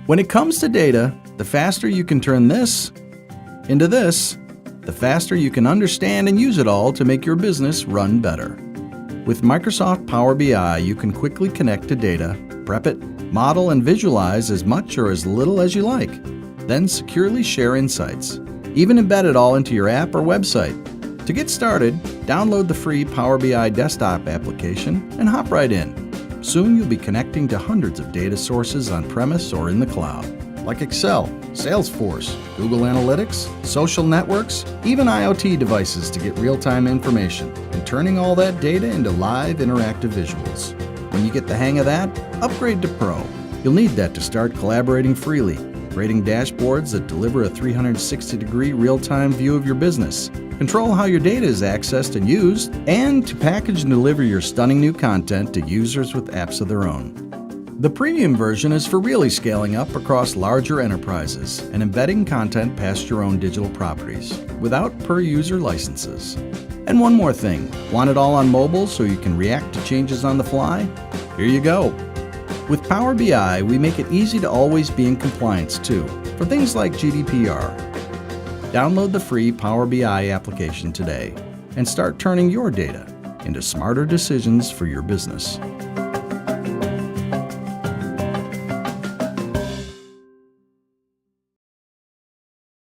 When it comes to data, the faster you can turn this into this, the faster you can understand and use it all to make your business run better. With Microsoft Power BI, you can quickly connect to data, prep it, model and visualize as much or as little as you like, then securely share insights. Even embed it all into your app or website. To get started, download the free Power BI desktop application and hop right in. Soon you'll be connecting to hundreds of data sources on-premise or in the cloud, like Excel, Salesforce, Google Analytics, social networks, even IoT devices to get real-time information, and turning all that data into live interactive visuals. When you get the hang of that, upgrade to Pro. You'll need that to start collaborating freely, creating dashboards that deliver a 360-degree real-time view of your business, control how your data is accessed and used, and to package and deliver your stunning new content to users with apps of their own. The premium version is for really scaling up across larger enterprises and embedding content past your own digital properties without per-user licenses. And one more thing, want it all on mobile so you can react to changes on the fly? Here you go. With Power BI, we make it easy to always be in compliance too, for things like GDPR. Download the free Power BI application today and start turning your data into smarter decisions for your business.